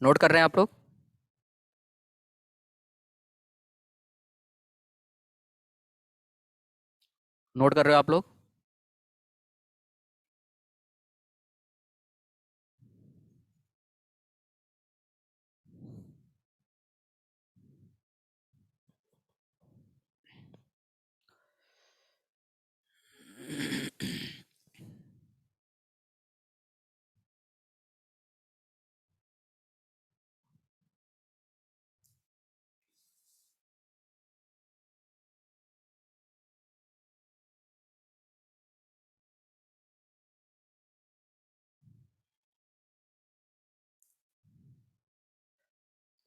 Note कर रहे हैं आप लोग? नोट कर रहे हो आप लोग?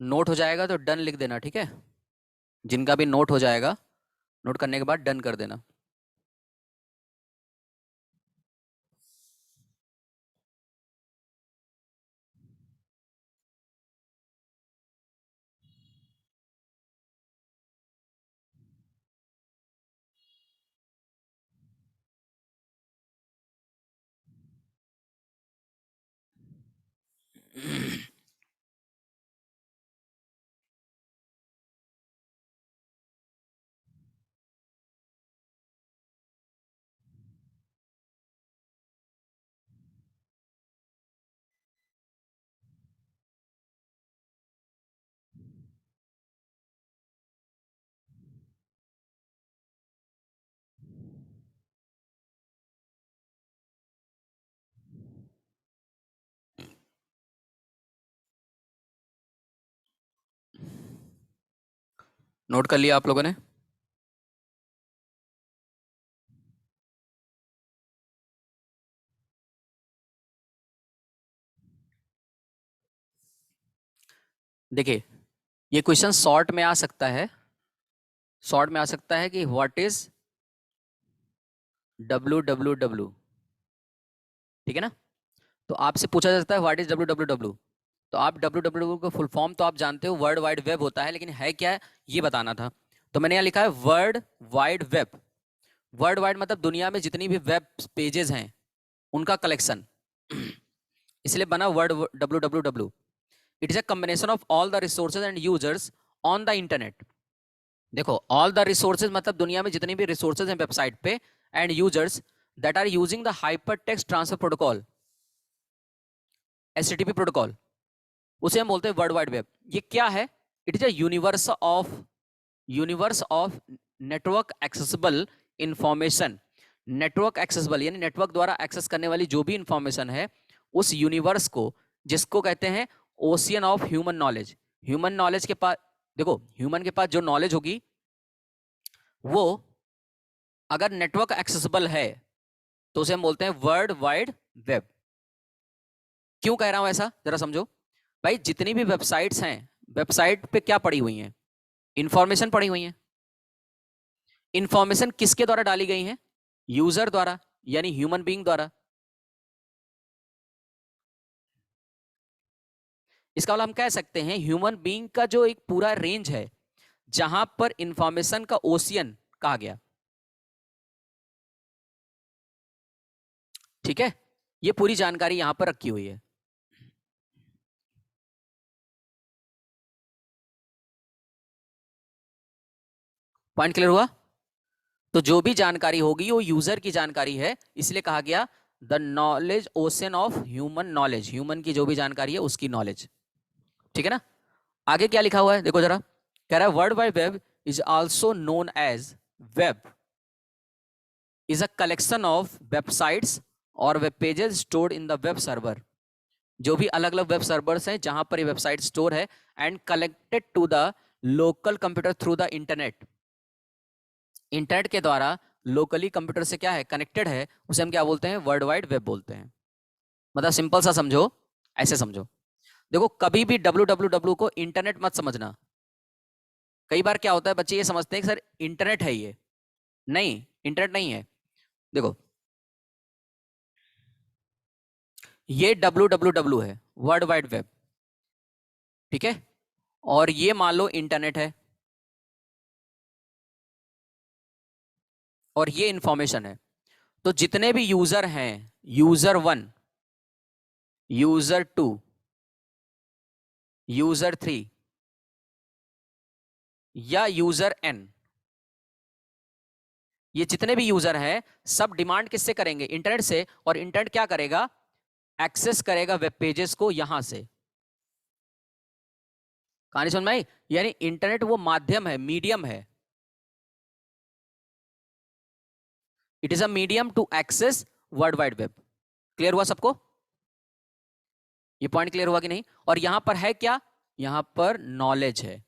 नोट हो जाएगा तो डन लिख देना, ठीक है? जिनका भी नोट हो जाएगा, नोट करने के बाद डन कर देना। नोट कर लिया आप लोगों ने? देखिए, ये क्वेश्चन शॉर्ट में आ सकता है। शॉर्ट में आ सकता है कि what is W W W. ठीक है ना? तो आपसे पूछा जा सकता है what is W W W. तो आप डब्ल्यू डब्ल्यू डब्ल्यू का फुल फॉर्म तो आप जानते हो, वर्ल्ड वाइड वेब होता है, लेकिन है क्या है ये बताना था। तो मैंने यहाँ लिखा है world wide web. World wide मतलब दुनिया में जितनी भी वेब पेजेस हैं उनका कलेक्शन। इसलिए बना word W W W. It is a combination of all the resources and users on the internet. देखो, ऑल द रिसोर्सेज मतलब दुनिया में जितनी भी रिसोर्सेज हैं वेबसाइट पे, and users that are using the hyper text transfer protocol, HTTP protocol, उसे हम बोलते हैं वर्ल्ड वाइड वेब। ये क्या है? It is a universe of network accessible information. Network accessible यानी नेटवर्क द्वारा एक्सेस करने वाली जो भी इंफॉर्मेशन है, उस यूनिवर्स को, जिसको कहते हैं ocean of human knowledge. Human knowledge के पास, देखो, ह्यूमन के पास जो नॉलेज होगी वो अगर नेटवर्क एक्सेसिबल है तो उसे हम बोलते हैं वर्ल्ड वाइड वेब। क्यों कह रहा हूं ऐसा, जरा समझो। भाई, जितनी भी वेबसाइट्स हैं, वेबसाइट पे क्या पड़ी हुई हैं? इंफॉर्मेशन पड़ी हुई है। इंफॉर्मेशन किसके द्वारा डाली गई है? यूजर द्वारा, यानी ह्यूमन बीइंग द्वारा। इसका मतलब हम कह सकते हैं ह्यूमन बीइंग का जो एक पूरा रेंज है, जहां पर इंफॉर्मेशन का ओशियन कहा गया। ठीक है? ये पूरी जानकारी यहां पर रखी हुई है। पॉइंट क्लियर हुआ? तो जो भी जानकारी होगी वो यूजर की जानकारी है, इसलिए कहा गया the knowledge ocean of human knowledge. Human की जो भी जानकारी है उसकी नॉलेज। ठीक है ना? आगे क्या लिखा हुआ है देखो जरा। कह रहा है world wide web is also known as web is a collection of websites और web pages stored in the web server. जो भी अलग अलग वेब सर्वर्स हैं जहां पर ये वेबसाइट स्टोर है, and collected to the local computer through the internet. Internet के द्वारा लोकली कंप्यूटर से क्या है, कनेक्टेड है, उसे हम क्या बोलते हैं? वर्ल्ड वाइड वेब बोलते हैं। मतलब सिंपल सा समझो, ऐसे समझो। देखो, कभी भी डब्ल्यू डब्ल्यू डब्ल्यू को इंटरनेट मत समझना। कई बार क्या होता है, बच्चे ये समझते हैं कि सर इंटरनेट है ये। नहीं, इंटरनेट नहीं है। देखो, ये डब्ल्यू डब्ल्यू डब्ल्यू है, वर्ल्ड वाइड वेब। ठीक है? और ये मान लो इंटरनेट है, और ये इंफॉर्मेशन है। तो जितने भी यूजर हैं, user one, user two, user 3 या यूजर n, ये जितने भी यूजर हैं सब डिमांड किससे करेंगे? इंटरनेट से। और इंटरनेट क्या करेगा? एक्सेस करेगा वेब पेजेस को यहां से। कहानी समझ में आई? यानी इंटरनेट वो माध्यम है, मीडियम है। It is a medium to access world wide web. Clear हुआ सबको? ये पॉइंट क्लियर हुआ कि नहीं? और यहां पर है क्या? यहां पर नॉलेज है।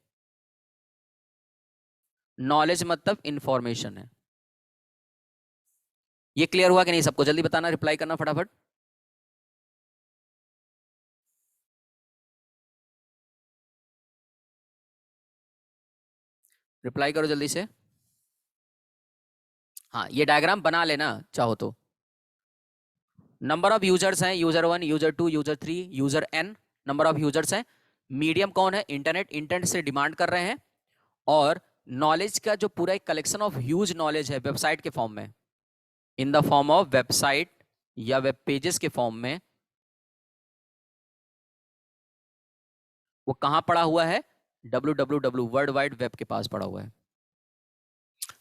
नॉलेज मतलब इंफॉर्मेशन है। ये क्लियर हुआ कि नहीं सबको? जल्दी बताना, रिप्लाई करना फटाफट। रिप्लाई करो जल्दी से। हाँ, ये डायग्राम बना लेना चाहो तो। नंबर ऑफ यूजर्स हैं, user 1, user 2, user 3, user n। Number of users हैं। मीडियम कौन है? इंटरनेट। इंटरनेट से डिमांड कर रहे हैं। और नॉलेज का जो पूरा एक कलेक्शन ऑफ ह्यूज नॉलेज है वेबसाइट के फॉर्म में, in the form of website या वेब पेजेस के फॉर्म में, वो कहां पड़ा हुआ है? www वर्ल्ड वाइड वेब के पास पड़ा हुआ है,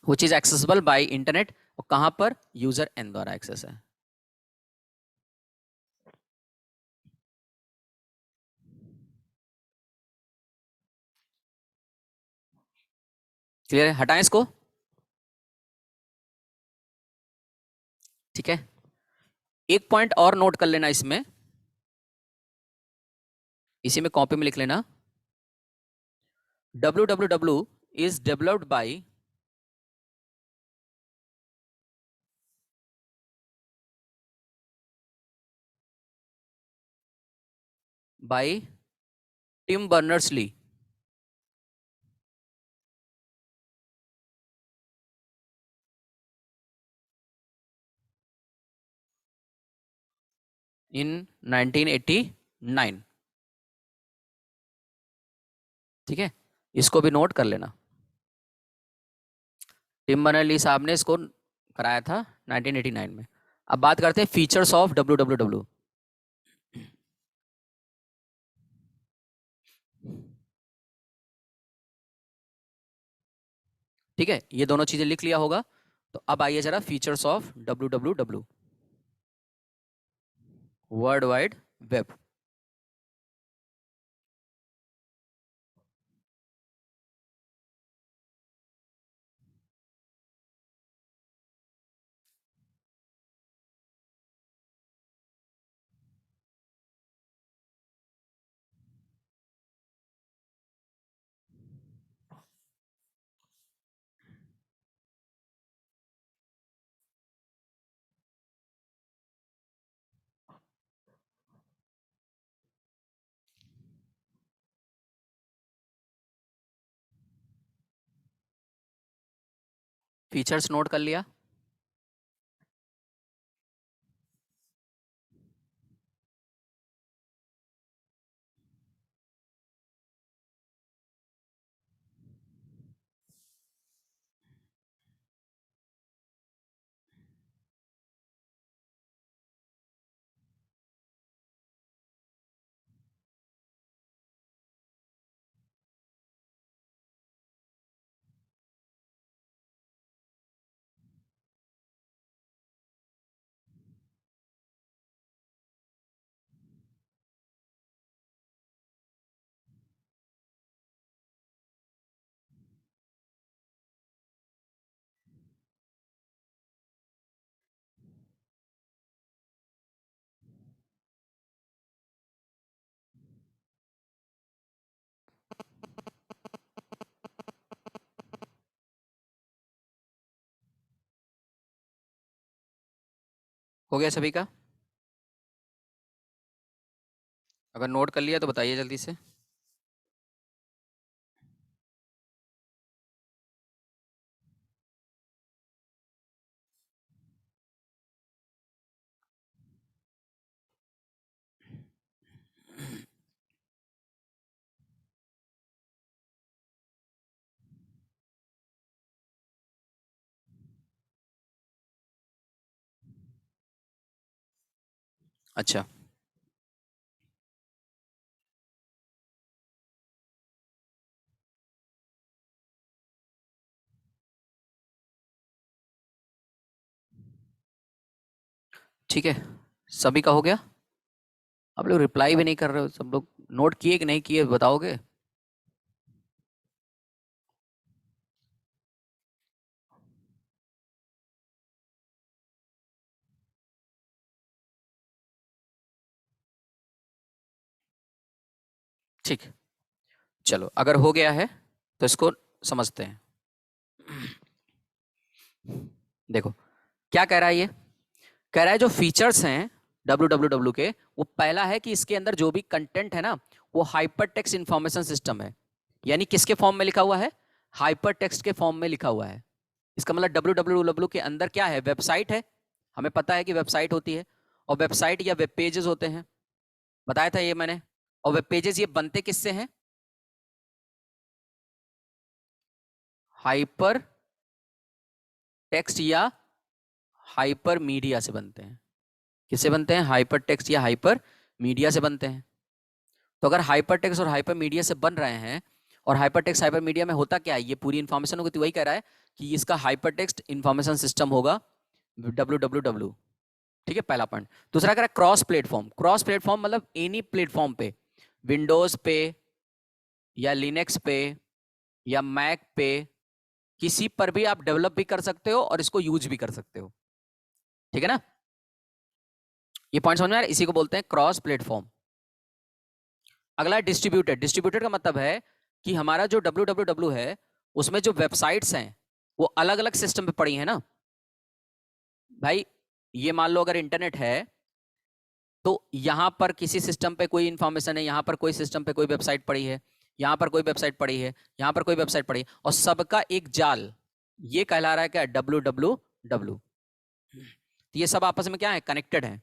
which is accessible bye internet. और कहां पर? यूजर एन द्वारा एक्सेस है। क्लियर है? हटाएं इसको। ठीक है। एक पॉइंट और नोट कर लेना इसमें, इसी में कॉपी में लिख लेना। www is developed by Tim Berners-Lee in 1989। ठीक है, इसको भी नोट कर लेना। टिम बर्नर्स ली साहब ने इसको कराया था 1989 में। अब बात करते हैं फीचर्स ऑफ www। ठीक है, ये दोनों चीजें लिख लिया होगा। तो अब आइए जरा features of www, world wide web. Features note कर लिया? हो गया सभी का? अगर नोट कर लिया तो बताइए जल्दी से। अच्छा, ठीक है, सभी का हो गया? आप लोग रिप्लाई भी नहीं कर रहे हो, सब लोग नोट किए कि नहीं किए बताओगे? ठीक, चलो अगर हो गया है तो इसको समझते हैं। देखो क्या कह रहा है ये, कह रहा है जो फीचर्स हैं www के, वो पहला है कि इसके अंदर जो भी कंटेंट है ना, वो हाइपर टेक्स्ट इंफॉर्मेशन सिस्टम है। यानी किसके फॉर्म में लिखा हुआ है? हाइपर टेक्स्ट के फॉर्म में लिखा हुआ है। इसका मतलब www के अंदर क्या है? वेबसाइट है। हमें पता है कि वेबसाइट होती है, और वेबसाइट या वेब पेजेस होते हैं, बताया था ये मैंने। और वेब पेजेस ये बनते किससे हैं? हाइपर टेक्स्ट या हाइपर मीडिया से बनते हैं। किससे बनते हैं? हाइपर टेक्स्ट या हाइपर मीडिया से बनते हैं। तो अगर हाइपर टेक्स्ट और हाइपर मीडिया से बन रहे हैं, और हाइपर टेक्स्ट हाइपर मीडिया में होता क्या है? ये पूरी इंफॉर्मेशन होगी, तो वही कह रहा है कि इसका हाइपर टेक्स्ट इंफॉर्मेशन सिस्टम होगा www। ठीक है, पहला पॉइंट। दूसरा कह रहा है क्रॉस प्लेटफॉर्म। क्रॉस प्लेटफॉर्म मतलब एनी प्लेटफॉर्म पे, विंडोज पे या लिनक्स पे या मैक पे, किसी पर भी आप डेवलप भी कर सकते हो और इसको यूज भी कर सकते हो। ठीक है ना? ये पॉइंट समझ में आ रहा है? इसी को बोलते हैं क्रॉस प्लेटफॉर्म। अगला है डिस्ट्रीब्यूटेड। डिस्ट्रीब्यूटेड का मतलब है कि हमारा जो www है, उसमें जो वेबसाइट्स हैं वो अलग अलग सिस्टम पे पड़ी है ना भाई। ये मान लो अगर इंटरनेट है, तो यहां पर किसी सिस्टम पे कोई इंफॉर्मेशन है, यहां पर कोई सिस्टम पे कोई वेबसाइट पड़ी है, यहां पर कोई वेबसाइट पड़ी है, यहां पर कोई वेबसाइट पड़ी है, और सबका एक जाल, ये कहला रहा है क्या? www। ये सब आपस में क्या है? कनेक्टेड है।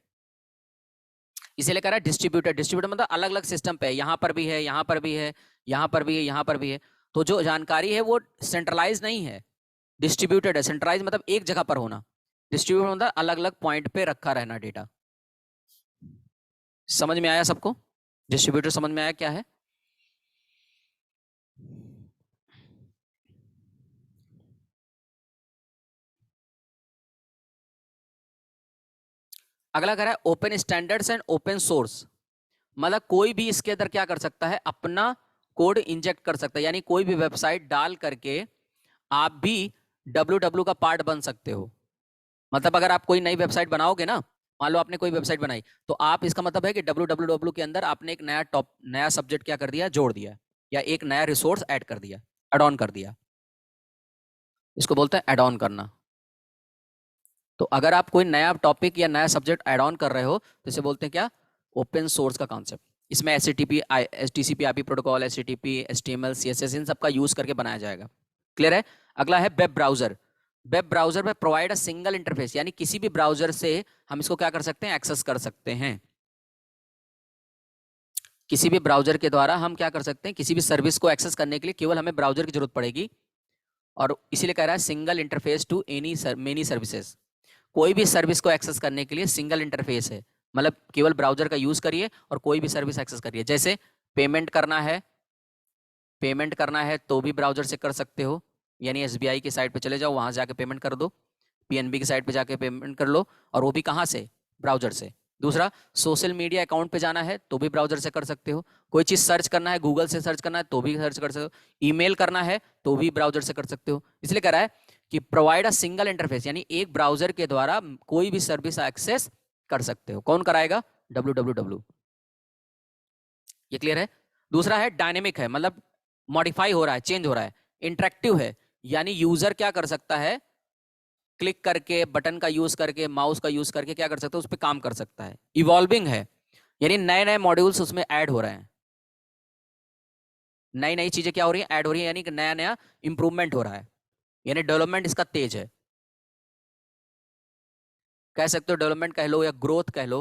इसीलिए कह रहा है डिस्ट्रीब्यूटेड। डिस्ट्रीब्यूटेड मतलब अलग अलग सिस्टम पे, यहां पर भी है, यहां पर भी है, यहां पर भी है, यहां पर भी है। तो जो जानकारी है वो सेंट्रलाइज नहीं है, डिस्ट्रीब्यूटेड है। सेंट्रलाइज मतलब एक जगह पर होना, डिस्ट्रीब्यूटेड मतलब अलग अलग पॉइंट पे रखा रहना डेटा। समझ में आया सबको? डिस्ट्रीब्यूटर समझ में आया क्या है? अगला कह रहा है open standards and open source. मतलब कोई भी इसके अंदर क्या कर सकता है? अपना कोड इंजेक्ट कर सकता है। यानी कोई भी वेबसाइट डाल करके आप भी www का पार्ट बन सकते हो। मतलब अगर आप कोई नई वेबसाइट बनाओगे ना, मान लो आपने कोई वेबसाइट बनाई, तो आप, इसका मतलब है कि www के अंदर आपने एक नया सब्जेक्ट क्या कर दिया? जोड़ दिया, या एक नया रिसोर्स ऐड कर दिया, एड ऑन कर दिया। इसको बोलते हैं एड ऑन करना। तो अगर आप कोई नया टॉपिक या नया सब्जेक्ट ऐड ऑन कर रहे हो, तो इसे बोलते हैं क्या? ओपन सोर्स का कॉन्सेप्ट। इसमें HTTP TCP IP protocol, HTTP HTML CSS इन सब का यूज करके बनाया जाएगा। क्लियर है? अगला है वेब ब्राउजर। वेब ब्राउजर में प्रोवाइड अ सिंगल इंटरफेस, यानी किसी भी ब्राउजर से हम इसको क्या कर सकते हैं? एक्सेस कर सकते हैं। किसी भी ब्राउजर के द्वारा हम क्या कर सकते हैं? किसी भी सर्विस को एक्सेस करने के लिए केवल हमें ब्राउजर की जरूरत पड़ेगी। और इसीलिए कह रहा है single interface to any many services. कोई भी सर्विस को एक्सेस करने के लिए सिंगल इंटरफेस है, मतलब केवल ब्राउजर का यूज करिए और कोई भी सर्विस एक्सेस करिए। जैसे पेमेंट करना है, पेमेंट करना है तो भी ब्राउजर से कर सकते हो। यानी SBI की साइट पे चले जाओ, वहां जाके पेमेंट कर दो। PNB की साइट पे जाके पेमेंट कर लो, और वो भी कहाँ से? ब्राउजर से। दूसरा, सोशल मीडिया अकाउंट पे जाना है तो भी ब्राउजर से कर सकते हो। कोई चीज सर्च करना है, गूगल से सर्च करना है तो भी सर्च कर सकते हो। ईमेल करना है तो भी ब्राउजर से कर सकते हो। इसलिए कह रहा है कि प्रोवाइड अ सिंगल इंटरफेस, यानी एक ब्राउजर के द्वारा कोई भी सर्विस एक्सेस कर सकते हो। कौन कराएगा? www। ये क्लियर है? दूसरा है डायनेमिक है, मतलब मॉडिफाई हो रहा है, चेंज हो रहा है। इंटरेक्टिव है, यानी यूजर क्या कर सकता है? क्लिक करके, बटन का यूज करके, माउस का यूज करके क्या कर सकता है? उस पर काम कर सकता है। इवॉल्विंग है, यानी नए नए मॉड्यूल्स उसमें ऐड हो रहे हैं, नई नई चीजें क्या हो रही हैं? ऐड हो रही है, यानी कि नया नया इंप्रूवमेंट हो रहा है, यानी डेवलपमेंट इसका तेज है। कह सकते हो डेवलपमेंट कह लो या ग्रोथ कह लो।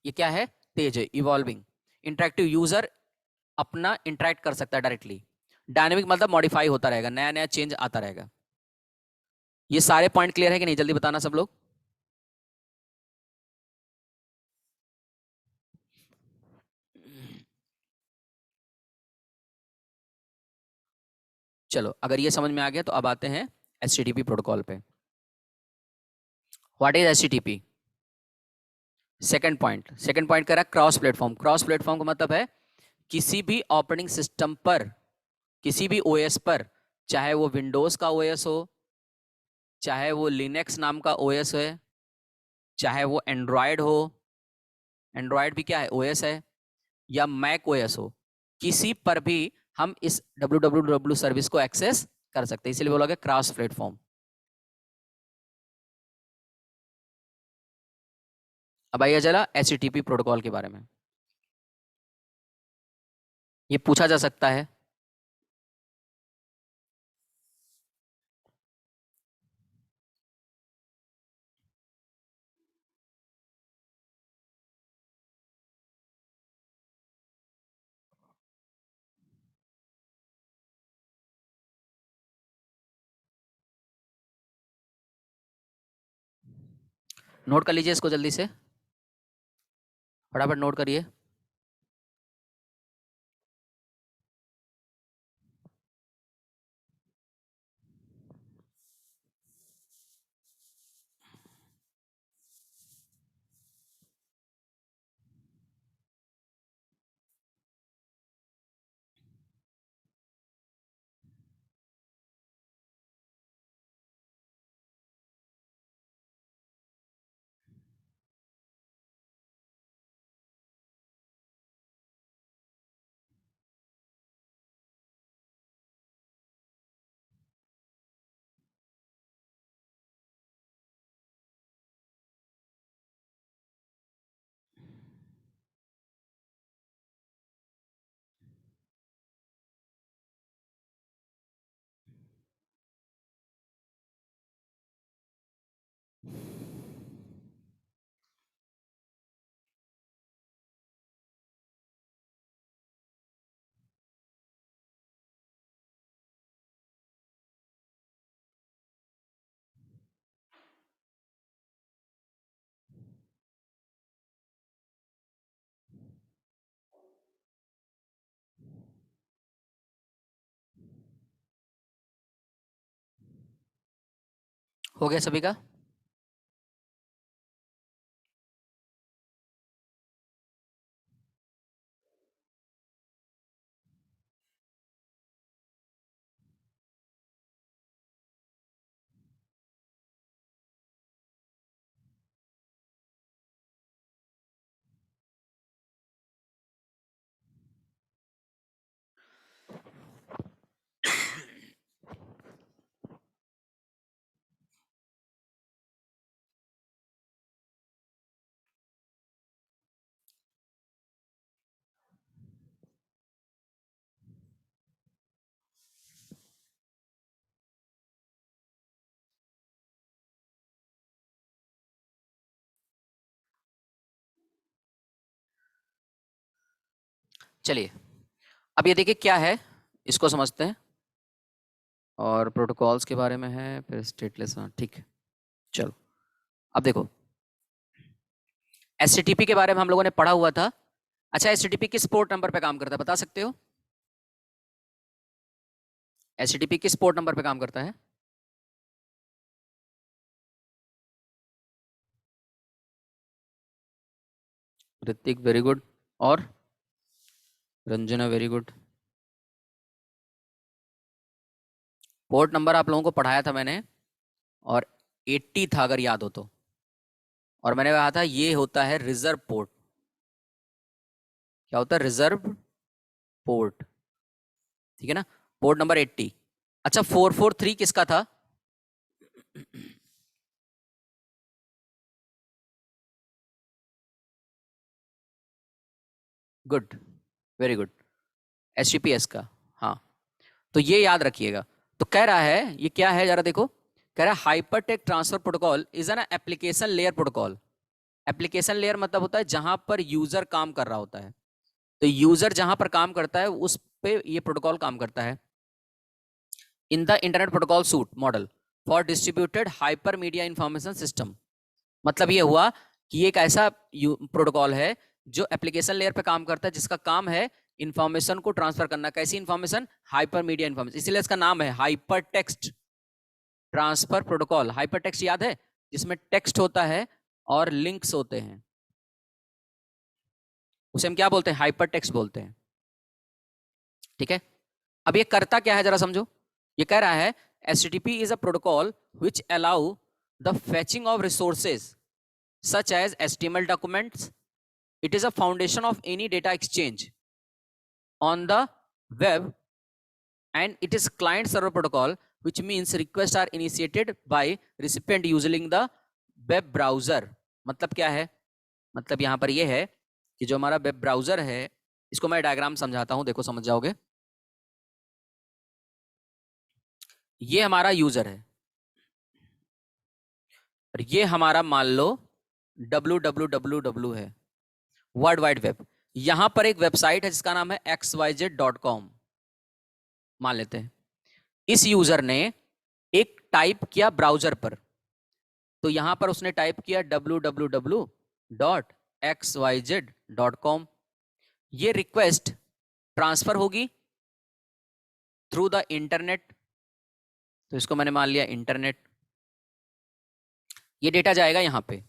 ये क्या है? तेज है, इवॉल्विंग। इंटरेक्टिव, यूजर अपना इंटरेक्ट कर सकता है डायरेक्टली। डायनेमिक मतलब मॉडिफाई होता रहेगा, नया नया चेंज आता रहेगा। ये सारे पॉइंट क्लियर है कि नहीं? जल्दी बताना सब लोग। चलो अगर ये समझ में आ गया तो अब आते हैं HTTP प्रोटोकॉल पे। What is HTTP? Second point कह रहा है क्रॉस प्लेटफॉर्म। क्रॉस प्लेटफॉर्म का मतलब है किसी भी ऑपरेटिंग सिस्टम पर, किसी भी ओएस पर, चाहे वो विंडोज का ओएस हो, चाहे वो लिनक्स नाम का ओएस है, चाहे वो एंड्रॉयड हो, एंड्रॉयड भी क्या है, ओएस है, या मैक ओएस हो, किसी पर भी हम इस www सर्विस को एक्सेस कर सकते हैं, इसलिए बोला गया क्रॉस प्लेटफॉर्म। अब आइए चला HTTP प्रोटोकॉल के बारे में। ये पूछा जा सकता है। नोट कर लीजिए इसको जल्दी से, फटाफट नोट करिए। हो गया सभी का? चलिए अब ये देखिए क्या है, इसको समझते हैं। और प्रोटोकॉल्स के बारे में है, फिर स्टेटलेस, हाँ ठीक है। चलो अब देखो, HTTP के बारे में हम लोगों ने पढ़ा हुआ था। अच्छा, HTTP किस पोर्ट नंबर पे काम करता है बता सकते हो? HTTP किस पोर्ट नंबर पे काम करता है? Hrithik very good. और Ranjana very good. Port number आप लोगों को पढ़ाया था मैंने, और 80 था अगर याद हो तो। और मैंने कहा था ये होता है रिजर्व पोर्ट। क्या होता है? Reserve port. ठीक है ना, पोर्ट नंबर 80। अच्छा, 443 किसका था? गुड, वेरी गुड, HTTPS का। हाँ, तो ये याद रखिएगा। तो कह रहा है ये क्या है जरा देखो, कह रहा है hypertext transfer protocol is an application layer protocol. Application layer मतलब होता है जहां पर यूजर काम कर रहा होता है। तो यूजर जहां पर काम करता है उस पे ये प्रोटोकॉल काम करता है। In the internet protocol suit model for distributed hyper media information system. मतलब ये हुआ कि ये एक ऐसा प्रोटोकॉल है जो एप्लीकेशन लेयर पे काम करता है, जिसका काम है इंफॉर्मेशन को ट्रांसफर करना। कैसी इंफॉर्मेशन? हाइपर मीडिया इंफॉर्मेशन, इसीलिए इसका नाम है hyper text transfer protocol. Hyper text याद है, जिसमें टेक्स्ट होता है और लिंक्स होते हैं, उसे हम क्या बोलते हैं? हाइपर टेक्स्ट बोलते हैं। ठीक है, अब ये करता क्या है जरा समझो। ये कह रहा है HTTP is a protocol which allow the fetching of resources such as HTML documents. It is a foundation of any data exchange on the web, and it is client server protocol, which means requests are initiated by recipient using the web browser. मतलब क्या है? मतलब यहां पर ये है कि जो हमारा वेब ब्राउजर है, इसको मैं डायग्राम समझाता हूं, देखो समझ जाओगे। ये हमारा यूजर है और ये हमारा मान लो www है, वर्ल्ड वाइड वेब। यहां पर एक वेबसाइट है जिसका नाम है xyz.com मान लेते हैं। इस यूजर ने एक टाइप किया ब्राउजर पर, तो यहां पर उसने टाइप किया www.xyz.com। ये रिक्वेस्ट ट्रांसफर होगी थ्रू द इंटरनेट, तो इसको मैंने मान लिया इंटरनेट। ये डेटा जाएगा यहां पे।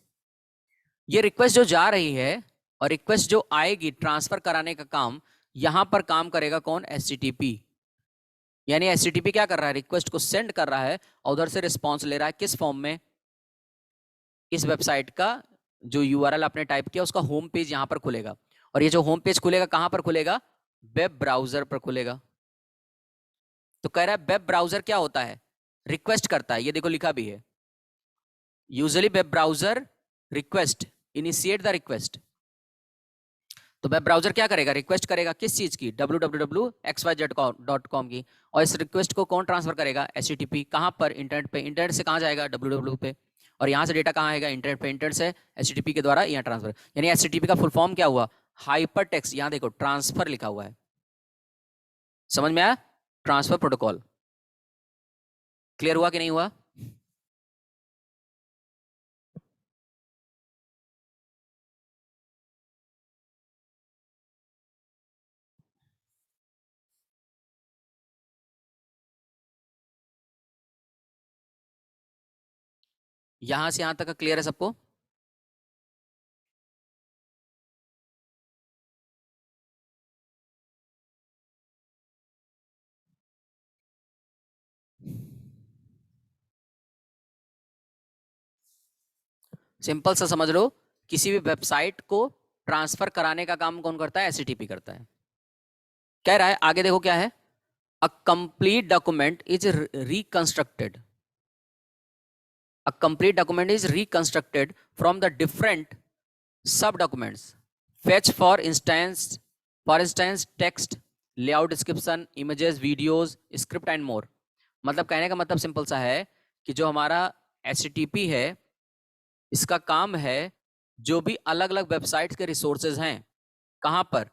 ये रिक्वेस्ट जो जा रही है और रिक्वेस्ट जो आएगी ट्रांसफर कराने का काम, यहां पर काम करेगा कौन? HTTP। यानी HTTP क्या कर रहा है? रिक्वेस्ट को सेंड कर रहा है और उधर से रिस्पॉन्स ले रहा है। किस फॉर्म में? इस वेबसाइट का जो URL आपने टाइप किया उसका होम पेज यहां पर खुलेगा, और ये जो होम पेज खुलेगा कहां पर खुलेगा? वेब ब्राउजर पर खुलेगा। तो कह रहा है वेब ब्राउजर क्या होता है? रिक्वेस्ट करता है, ये देखो लिखा भी है, usually web browser request, initiate the request. तो वेब ब्राउजर क्या करेगा? रिक्वेस्ट करेगा किस चीज की? www.xyz.com की। और इस रिक्वेस्ट को कौन ट्रांसफर करेगा? HTTP। कहां पर? इंटरनेट पे। इंटरनेट से कहां जाएगा? www पे। और यहां से डेटा कहां आएगा? इंटरनेट पे। इंटरनेट से HTTP के द्वारा यहाँ ट्रांसफर। यानी HTTP का फुल फॉर्म क्या हुआ? Hyper text. यहां देखो ट्रांसफर लिखा हुआ है, समझ में आया? Transfer protocol. क्लियर हुआ कि नहीं हुआ? यहां से यहां तक क्लियर है सबको? सिंपल सा समझ लो, किसी भी वेबसाइट को ट्रांसफर कराने का काम कौन करता है? HTTP करता है। कह रहा है आगे देखो क्या है, a complete document is reconstructed, a complete document is reconstructed from the different sub documents fetch for instance text, layout, description, images, videos, script and more. मतलब कहने का मतलब सिंपल सा है कि जो हमारा HTTP है, इसका काम है जो भी अलग अलग वेबसाइट्स के रिसोर्सेज हैं, कहां पर?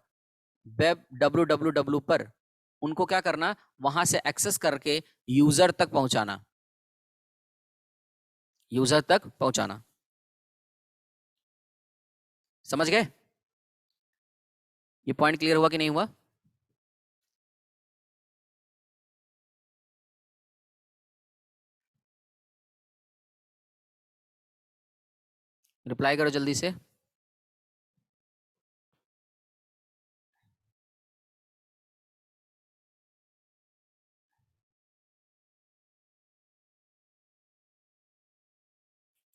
वेब www पर, उनको क्या करना? वहां से एक्सेस करके यूजर तक पहुंचाना, यूजर तक पहुंचाना। समझ गए? ये पॉइंट क्लियर हुआ कि नहीं हुआ? रिप्लाई करो जल्दी से।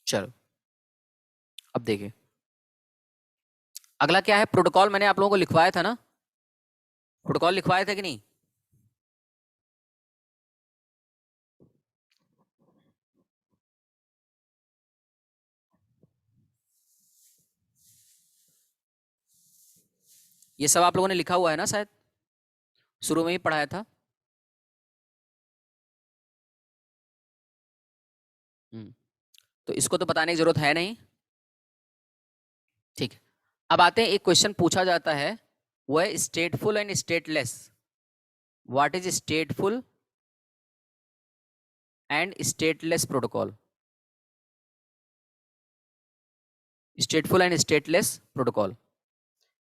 चलो अब देखिए अगला क्या है। प्रोटोकॉल मैंने आप लोगों को लिखवाया था ना, प्रोटोकॉल लिखवाया था कि नहीं? ये सब आप लोगों ने लिखा हुआ है ना, शायद शुरू में ही पढ़ाया था। हम्म, तो इसको तो बताने की जरूरत है नहीं। ठीक है, अब आते हैं, एक क्वेश्चन पूछा जाता है, वो है stateful and stateless. What is stateful and stateless protocol? Stateful and stateless protocol,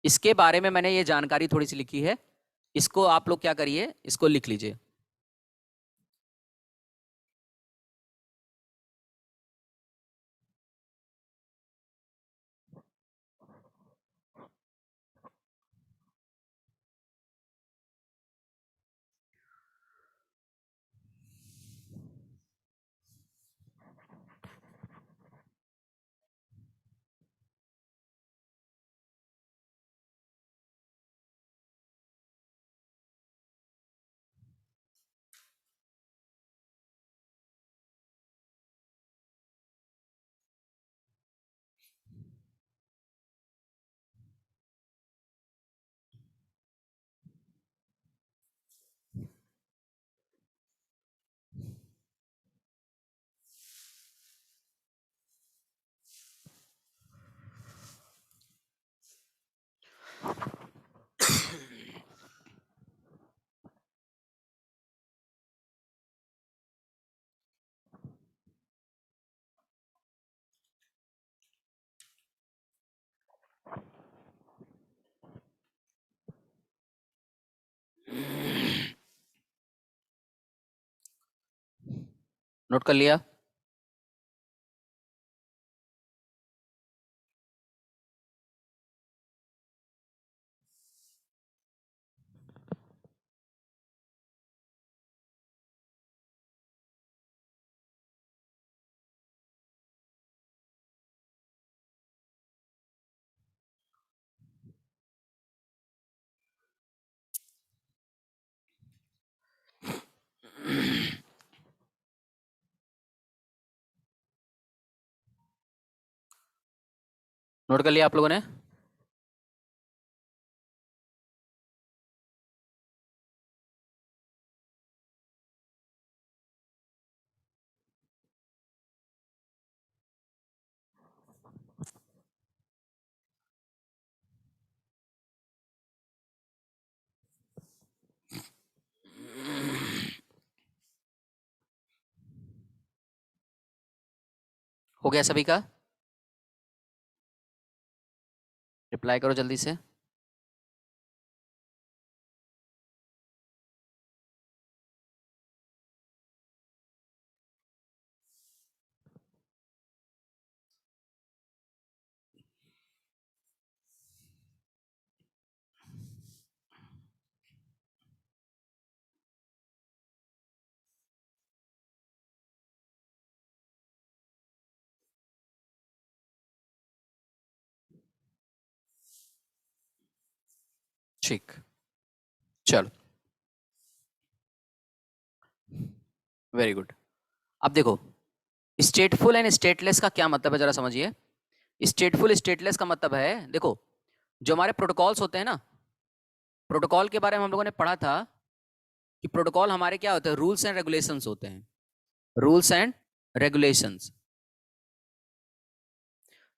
इसके बारे में मैंने ये जानकारी थोड़ी सी लिखी है, इसको आप लोग क्या करिए, इसको लिख लीजिए। नोट कर लिया? नोट कर लिया आप लोगों ने? हो गया सभी का? रिप्लाई करो जल्दी से। ठीक, चलो, वेरी गुड। अब देखो, स्टेटफुल एंड स्टेटलेस का क्या मतलब है, जरा समझिए। स्टेटफुल स्टेटलेस का मतलब है, देखो, जो हमारे प्रोटोकॉल्स होते हैं ना, प्रोटोकॉल के बारे में हम लोगों ने पढ़ा था कि प्रोटोकॉल हमारे क्या होते हैं, रूल्स एंड रेगुलेशंस होते हैं। रूल्स एंड रेगुलेशंस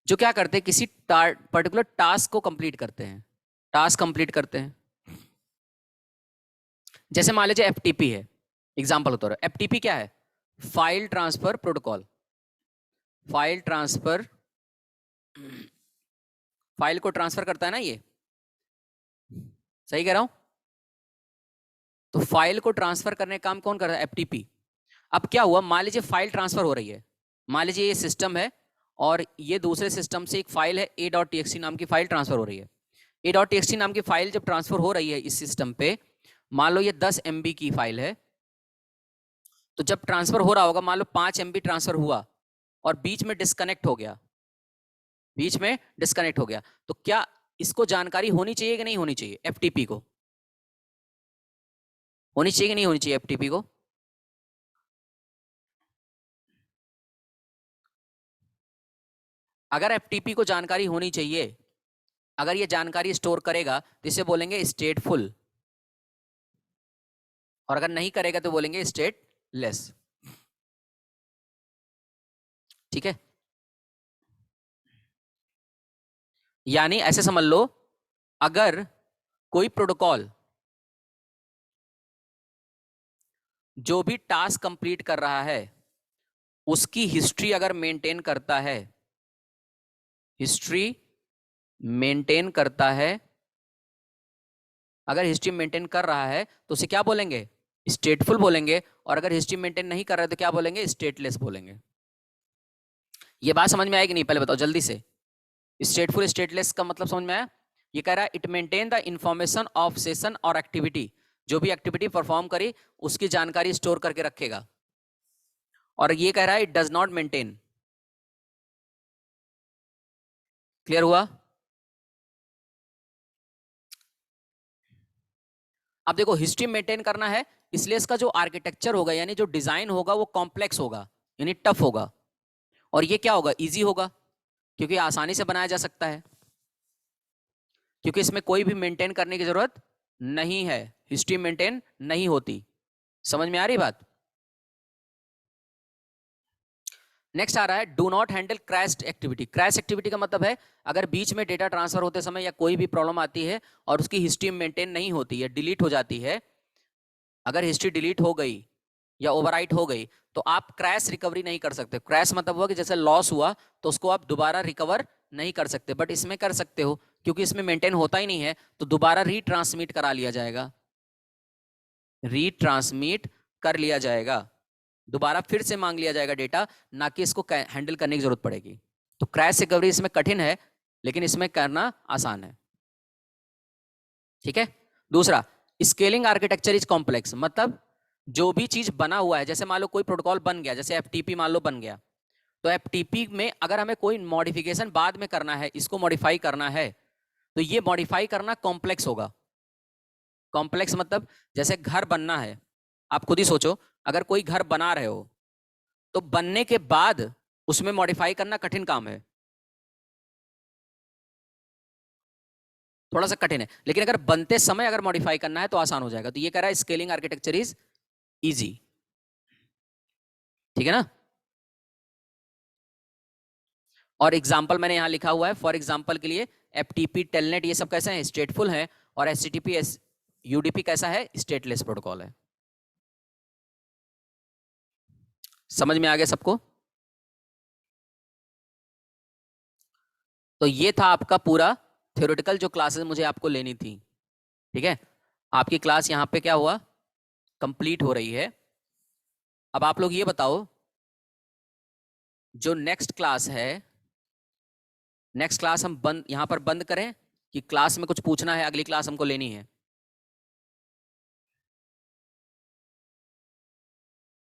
जो क्या करते हैं, किसी पर्टिकुलर टास्क को कंप्लीट करते हैं, टास्क कंप्लीट करते हैं। जैसे मान लीजिए एफटीपी है, एग्जांपल होता है। एफटीपी क्या है? File transfer protocol. File transfer, file को ट्रांसफर करता है ना ये, सही कह रहा हूं? तो फाइल को ट्रांसफर करने का काम कौन कर रहा है? एफटीपी। अब क्या हुआ, मान लीजिए फाइल ट्रांसफर हो रही है, मान लीजिए ये सिस्टम है और ये दूसरे सिस्टम से एक फाइल है a.txt नाम की फाइल ट्रांसफर हो रही है। a.txt नाम की फाइल जब ट्रांसफर हो रही है इस सिस्टम पे, मान लो ये 10 MB की फाइल है, तो जब ट्रांसफर हो रहा होगा, मान लो 5 MB ट्रांसफर हुआ और बीच में डिस्कनेक्ट हो गया, बीच में डिस्कनेक्ट हो गया, तो क्या इसको जानकारी होनी चाहिए कि नहीं होनी चाहिए? एफटीपी को होनी चाहिए कि नहीं होनी चाहिए? एफटीपी को अगर एफटीपी को जानकारी होनी चाहिए, अगर ये जानकारी स्टोर करेगा तो इसे बोलेंगे स्टेटफुल, और अगर नहीं करेगा तो बोलेंगे स्टेटलेस। ठीक है, यानी ऐसे समझ लो, अगर कोई प्रोटोकॉल जो भी टास्क कंप्लीट कर रहा है उसकी हिस्ट्री अगर मेंटेन करता है, हिस्ट्री मेंटेन करता है, अगर हिस्ट्री मेंटेन कर रहा है तो उसे क्या बोलेंगे? स्टेटफुल बोलेंगे। और अगर हिस्ट्री मेंटेन नहीं कर रहा है तो क्या बोलेंगे? स्टेटलेस बोलेंगे। ये बात समझ में आएगी नहीं, पहले बताओ जल्दी से। स्टेटफुल स्टेटलेस का मतलब समझ में आया? ये कह रहा है it maintain the information of session और एक्टिविटी, जो भी एक्टिविटी परफॉर्म करी उसकी जानकारी स्टोर करके रखेगा। और ये कह रहा है it does not maintain. Clear हुआ? अब देखो, हिस्ट्री मेंटेन करना है, इसलिए इसका जो आर्किटेक्चर होगा यानी जो डिजाइन होगा वो कॉम्प्लेक्स होगा, यानी टफ होगा। और ये क्या होगा? इजी होगा, क्योंकि आसानी से बनाया जा सकता है, क्योंकि इसमें कोई भी मेंटेन करने की जरूरत नहीं है, हिस्ट्री मेंटेन नहीं होती। समझ में आ रही बात? नेक्स्ट आ रहा है do not handle crash activity. Crash activity का मतलब है अगर बीच में डेटा ट्रांसफर होते समय या कोई भी प्रॉब्लम आती है और उसकी हिस्ट्री मेंटेन नहीं होती है, डिलीट हो जाती है, अगर हिस्ट्री डिलीट हो गई या ओवरराइट हो गई तो आप क्रैश रिकवरी नहीं कर सकते। क्रैश मतलब हुआ कि जैसे लॉस हुआ तो उसको आप दोबारा रिकवर नहीं कर सकते, बट इसमें कर सकते हो, क्योंकि इसमें मेंटेन होता ही नहीं है तो दोबारा रीट्रांसमिट करा लिया जाएगा, रीट्रांसमिट कर लिया जाएगा। दोबारा फिर से मांग लिया जाएगा डेटा, ना कि इसको हैंडल करने की जरूरत पड़ेगी। तो क्रैश रिकवरी इसमें कठिन है, लेकिन इसमें करना आसान है। ठीक है। दूसरा, स्केलिंग आर्किटेक्चर इज कॉम्प्लेक्स, मतलब जो भी चीज बना हुआ है, जैसे मान लो कोई प्रोटोकॉल बन गया, जैसे एफटीपी मान लो बन गया, तो एफटीपी में अगर हमें कोई मॉडिफिकेशन बाद में करना है, इसको मॉडिफाई करना है, तो ये मॉडिफाई करना कॉम्प्लेक्स होगा। कॉम्प्लेक्स मतलब जैसे घर बनना है, आप खुद ही सोचो, अगर कोई घर बना रहे हो तो बनने के बाद उसमें मॉडिफाई करना कठिन काम है, थोड़ा सा कठिन है, लेकिन अगर बनते समय अगर मॉडिफाई करना है तो आसान हो जाएगा। तो ये कह रहा है स्केलिंग आर्किटेक्चर इज इजी। ठीक है ना। और एग्जाम्पल मैंने यहां लिखा हुआ है, फॉर एग्जाम्पल के लिए एफटीपी, टेलनेट, ये सब कैसे हैं, स्टेटफुल है। और एचटीटीपी यूडीपी कैसा है, स्टेटलेस प्रोटोकॉल है। समझ में आ गया सबको। तो ये था आपका पूरा थ्योरेटिकल जो क्लासेस मुझे आपको लेनी थी। ठीक है। आपकी क्लास यहां पे क्या हुआ, कंप्लीट हो रही है। अब आप लोग ये बताओ, जो नेक्स्ट क्लास है, नेक्स्ट क्लास हम बंद यहां पर बंद करें कि क्लास में कुछ पूछना है, अगली क्लास हमको लेनी है।